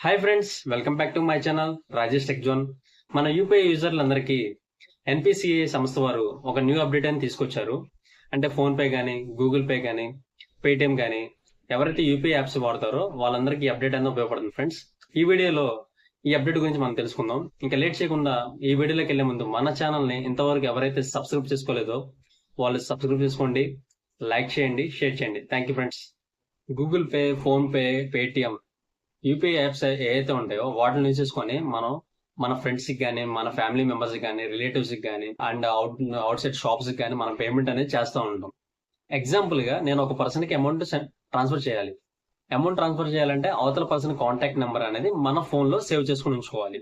Hi friends, welcome back to my channel Rajesh tech zone. మన UPI యూజర్లందరికీ NPCI సంస్థ వారు ఒక న్యూ అప్డేట్ అని తీసుకొచ్చారు. అంటే ఫోన్ పే కానీ, గూగుల్ పే కానీ, పేటిఎం కానీ ఎవరైతే యూపీఐ యాప్స్ వాడతారో వాళ్ళందరికీ ఈ అప్డేట్ అనేది ఉపయోగపడుతుంది ఫ్రెండ్స్. ఈ వీడియోలో ఈ అప్డేట్ గురించి మనం తెలుసుకుందాం. ఇంకా లేట్ చేయకుండా ఈ వీడియోలోకి వెళ్లే ముందు మన ఛానల్ని ఇంతవరకు ఎవరైతే సబ్స్క్రైబ్ చేసుకోలేదో వాళ్ళు సబ్స్క్రైబ్ చేసుకోండి, లైక్ చేయండి, షేర్ చేయండి. Thank you friends. Google pay, phone pay, Paytm UPI apps ఏవైతే ఉంటాయో వాటిని యూజ్ చేసుకొని మనం మన ఫ్రెండ్స్ కి కానీ, మన ఫ్యామిలీ మెంబర్స్ కి కానీ, రిలేటివ్స్ కి కానీ అండ్ అవుట్ సైడ్ షాప్స్ కి కానీ మనం పేమెంట్ అనేది చేస్తూ ఉంటాం. ఎగ్జాంపుల్ గా నేను ఒక పర్సన్ కి అమౌంట్ ట్రాన్స్ఫర్ చేయాలి. అమౌంట్ ట్రాన్స్ఫర్ చేయాలంటే అవతల పర్సన్ కాంటాక్ట్ నెంబర్ అనేది మన ఫోన్ లో సేవ్ చేసుకుని ఉంచుకోవాలి.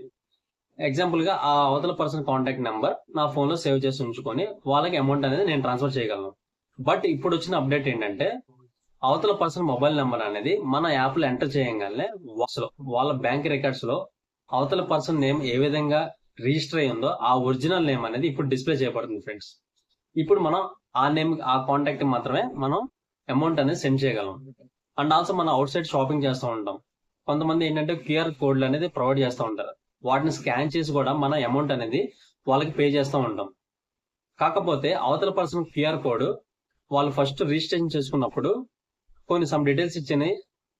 ఎగ్జాంపుల్ గా ఆ అవతల పర్సన్ కాంటాక్ట్ నెంబర్ నా ఫోన్ లో సేవ్ చేసి ఉంచుకొని వాళ్ళకి అమౌంట్ అనేది నేను ట్రాన్స్ఫర్ చేయగలను. బట్ ఇప్పుడు వచ్చిన అప్డేట్ ఏంటంటే అవతల పర్సన్ మొబైల్ నెంబర్ అనేది మన యాప్ లో ఎంటర్ చేయగానే వాళ్ళ బ్యాంక్ రికార్డ్స్ లో అవతల పర్సన్ నేమ్ ఏ విధంగా రిజిస్టర్ అయ్యి ఉందో ఆ ఒరిజినల్ నేమ్ అనేది ఇప్పుడు డిస్ప్లే చేయబడుతుంది ఫ్రెండ్స్. ఇప్పుడు మనం ఆ నేమ్, ఆ కాంటాక్ట్ మాత్రమే మనం అమౌంట్ అనేది సెండ్ చేయగలం. అండ్ ఆల్సో మనం అవుట్ సైడ్ షాపింగ్ చేస్తూ ఉంటాం. కొంతమంది ఏంటంటే క్యూఆర్ కోడ్లు అనేది ప్రొవైడ్ చేస్తూ ఉంటారు. వాటిని స్కాన్ చేసి కూడా మన అమౌంట్ అనేది వాళ్ళకి పే చేస్తూ ఉంటాం. కాకపోతే అవతల పర్సన్ క్యూఆర్ కోడ్ వాళ్ళు ఫస్ట్ రిజిస్ట్రేషన్ చేసుకున్నప్పుడు కొన్ని సమ్ డీటెయిల్స్ ఇచ్చి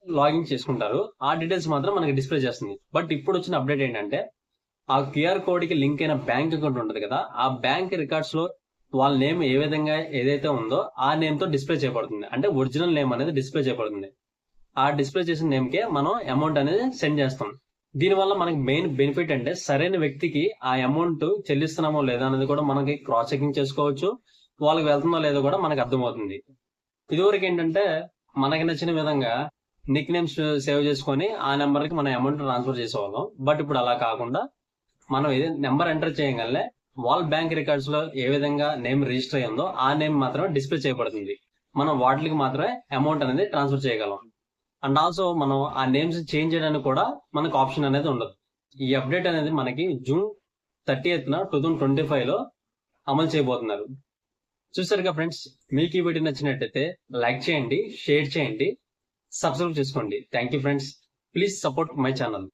లాగిన్ చేసుకుంటారు. ఆ డీటెయిల్స్ మాత్రం మనకి డిస్ప్లే చేస్తుంది. బట్ ఇప్పుడు వచ్చిన అప్డేట్ ఏంటంటే ఆ క్యూఆర్ కోడ్ కి లింక్ అయిన బ్యాంక్ అకౌంట్ ఉంటుంది కదా, ఆ బ్యాంక్ రికార్డ్స్ లో వాళ్ళ నేమ్ ఏ విధంగా ఏదైతే ఉందో ఆ నేమ్ తో డిస్ప్లే చేయబడుతుంది. అంటే ఒరిజినల్ నేమ్ అనేది డిస్ప్లే చేయబడుతుంది. ఆ డిస్ప్లే చేసిన నేమ్ కే మనం అమౌంట్ అనేది సెండ్ చేస్తాం. దీనివల్ల మనకి మెయిన్ బెనిఫిట్ అంటే సరైన వ్యక్తికి ఆ అమౌంట్ చెల్లిస్తున్నామో లేదా అనేది కూడా మనకి క్రాస్ చెకింగ్ చేసుకోవచ్చు. వాళ్ళకి వెళ్తుందో లేదో కూడా మనకి అర్థమవుతుంది. ఇదివరకు ఏంటంటే మనకి నచ్చిన విధంగా నిక్ నేమ్స్ సేవ్ చేసుకొని ఆ నెంబర్ కి మనం అమౌంట్ ట్రాన్స్ఫర్ చేసేవాళ్ళం. బట్ ఇప్పుడు అలా కాకుండా మనం ఏదైనా నెంబర్ ఎంటర్ చేయగలనే వాళ్ళ బ్యాంక్ రికార్డ్స్ లో ఏ విధంగా నేమ్ రిజిస్టర్ అయ్యిందో ఆ నేమ్ మాత్రమే డిస్ప్లే చేయబడుతుంది. మనం వాటికి మాత్రమే అమౌంట్ అనేది ట్రాన్స్ఫర్ చేయగలం. అండ్ ఆల్సో మనం ఆ నేమ్స్ చేంజ్ చేయడానికి కూడా మనకు ఆప్షన్ అనేది ఉండదు. ఈ అప్డేట్ అనేది మనకి జూన్ 30th 2025 లో అమలు చేయబోతున్నారు. చూసారుగా ఫ్రెండ్స్, మీకు ఈ వీడియో నచ్చినట్టయితే లైక్ చేయండి, షేర్ చేయండి, సబ్స్క్రైబ్ చేసుకోండి. Thank you friends. Please support my channel.